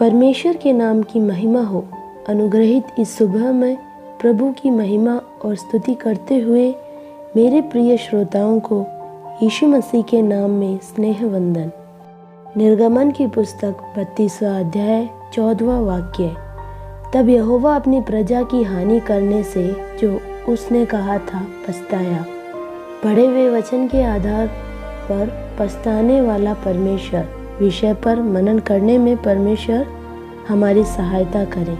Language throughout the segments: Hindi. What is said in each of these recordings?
परमेश्वर के नाम की महिमा हो। अनुग्रहित इस सुबह में प्रभु की महिमा और स्तुति करते हुए मेरे प्रिय श्रोताओं को यीशु मसीह के नाम में स्नेह वंदन। निर्गमन की पुस्तक 32वां अध्याय 14वां वाक्य। तब यहोवा अपनी प्रजा की हानि करने से जो उसने कहा था पछताया। पढ़े हुए वचन के आधार पर पछताने वाला परमेश्वर विषय पर मनन करने में परमेश्वर हमारी सहायता करे।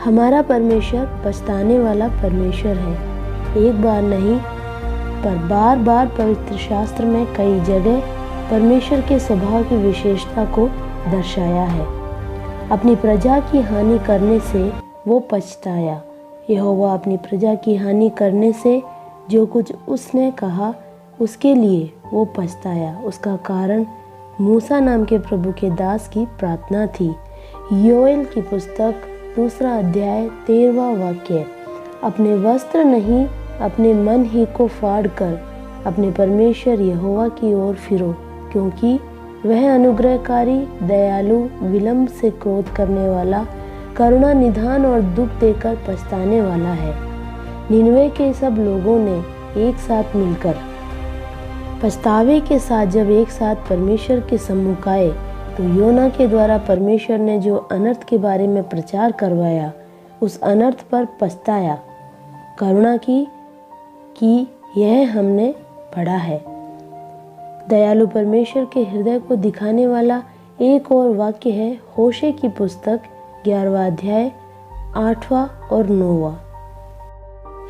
हमारा परमेश्वर पछताने वाला परमेश्वर है। एक बार नहीं पर बार बार पवित्र शास्त्र में कई जगह परमेश्वर के स्वभाव की विशेषता को दर्शाया है। अपनी प्रजा की हानि करने से वो पछताया। यहोवा अपनी प्रजा की हानि करने से जो कुछ उसने कहा उसके लिए वो पछताया। उसका कारण मूसा नाम के प्रभु के दास की प्रार्थना थी। योएल की पुस्तक 2 अध्याय 13वां वाक्य। अपने वस्त्र नहीं अपने मन ही को फाड़ कर अपने परमेश्वर यहोवा की ओर फिरो, क्योंकि वह अनुग्रहकारी, दयालु, विलंब से क्रोध करने वाला, करुणा निधान और दुख देकर पछताने वाला है। निनवे के सब लोगों ने एक साथ मिलकर पछतावे के साथ जब एक साथ परमेश्वर के सम्मुख आए तो योना के द्वारा परमेश्वर ने जो अनर्थ के बारे में प्रचार करवाया उस अनर्थ पर पछताया, करुणा की यह हमने पढ़ा है। दयालु परमेश्वर के हृदय को दिखाने वाला एक और वाक्य है होशे की पुस्तक 11वां अध्याय 8वां और 9वां।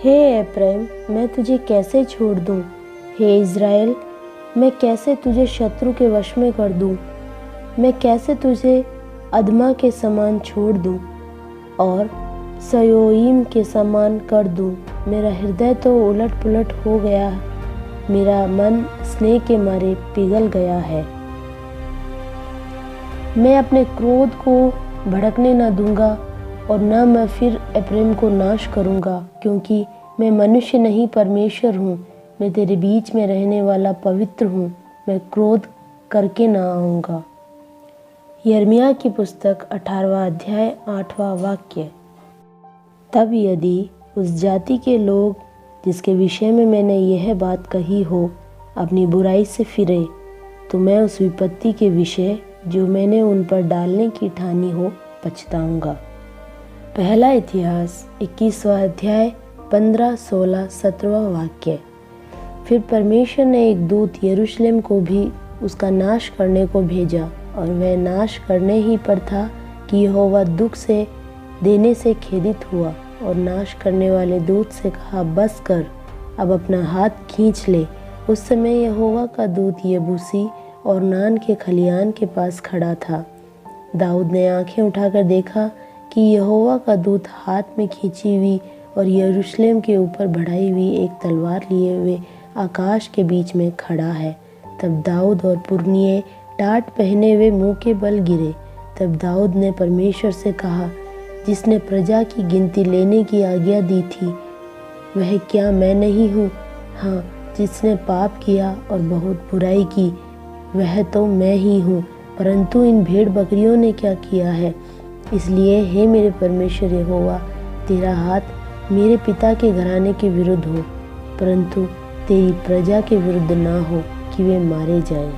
हे एप्रैम, मैं तुझे कैसे छोड़ दूं? हे इज़राइल, मैं कैसे तुझे शत्रु के वश में कर दूं? मैं कैसे तुझे अदमा के समान छोड़ दूं और सयोईम के समान कर दूं? मेरा हृदय तो उलट पुलट हो गया, मेरा मन स्नेह के मारे पिघल गया है। मैं अपने क्रोध को भड़कने न दूंगा और न मैं फिर एप्रैम को नाश करूंगा, क्योंकि मैं मनुष्य नहीं परमेश्वर हूँ। मैं तेरे बीच में रहने वाला पवित्र हूँ। मैं क्रोध करके न आऊँगा। यिर्मयाह की पुस्तक 18वां अध्याय 8वां वाक्य। तब यदि उस जाति के लोग जिसके विषय में मैंने यह बात कही हो अपनी बुराई से फिरे, तो मैं उस विपत्ति के विषय जो मैंने उन पर डालने की ठानी हो पछताऊँगा। पहला इतिहास 21वां अध्याय 15, 16, 17वां वाक्य। फिर परमेश्वर ने एक दूत यरूशलेम को भी उसका नाश करने को भेजा, और वह नाश करने ही पर था कि यहोवा दुख से देने से खेदित हुआ और नाश करने वाले दूत से कहा, बस कर, अब अपना हाथ खींच ले। उस समय यहोवा का दूत यबूसी और नान के खलियान के पास खड़ा था। दाऊद ने आंखें उठाकर देखा कि यहोवा का दूत हाथ में खींची हुई और यरूशलेम के ऊपर बढ़ाई हुई एक तलवार लिए हुए आकाश के बीच में खड़ा है। तब दाऊद और पुरनिये टाट पहने हुए मुंह के बल गिरे। तब दाऊद ने परमेश्वर से कहा, जिसने प्रजा की गिनती लेने की आज्ञा दी थी, वह क्या मैं नहीं हूँ? हाँ, जिसने पाप किया और बहुत बुराई की, वह तो मैं ही हूँ। परंतु इन भेड़ बकरियों ने क्या किया है? इसलिए हे मेरे परमेश्वर यहोवा, तेरा हाथ मेरे पिता के घराने के विरुद्ध हो, परंतु तेरी प्रजा के विरुद्ध ना हो कि वे मारे जाएं।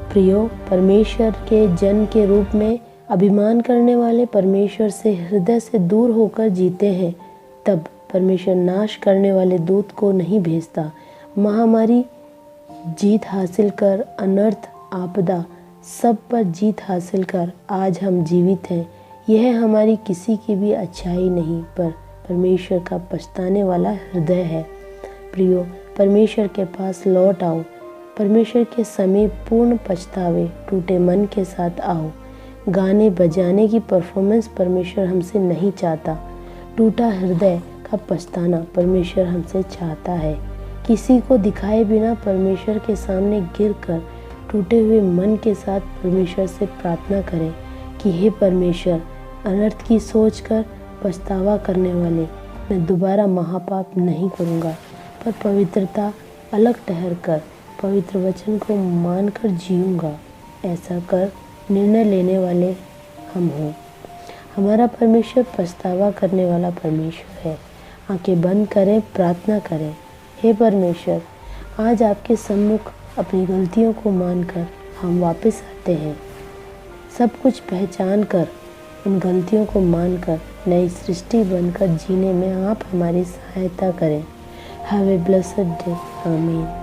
प्रियो, परमेश्वर के जन के रूप में अभिमान करने वाले परमेश्वर से हृदय से दूर होकर जीते हैं। तब परमेश्वर नाश करने वाले दूत को नहीं भेजता। महामारी जीत हासिल कर, अनर्थ, आपदा सब पर जीत हासिल कर आज हम जीवित हैं। यह हमारी किसी की भी अच्छाई नहीं, पर परमेश्वर का पछताने वाला हृदय है। प्रियो, परमेश्वर के पास लौट आओ। परमेश्वर के समीप पूर्ण पछतावे, टूटे मन के साथ आओ। गाने बजाने की परफॉर्मेंस परमेश्वर हमसे नहीं चाहता। टूटा हृदय का पछताना परमेश्वर हमसे चाहता है। किसी को दिखाए बिना परमेश्वर के सामने गिरकर टूटे हुए मन के साथ परमेश्वर से प्रार्थना करें कि हे परमेश्वर, अनर्थ की सोचकर पछतावा करने वाले मैं दोबारा महापाप नहीं करूँगा, पर पवित्रता अलग ठहर कर पवित्र वचन को मानकर जीऊँगा। ऐसा कर निर्णय लेने वाले हम हों। हमारा परमेश्वर पछतावा करने वाला परमेश्वर है। आंखें बंद करें, प्रार्थना करें। हे परमेश्वर, आज आपके सम्मुख अपनी गलतियों को मानकर हम वापस आते हैं। सब कुछ पहचान कर, उन गलतियों को मानकर नई सृष्टि बनकर जीने में आप हमारी सहायता करें। Have a blessed day. आमीन।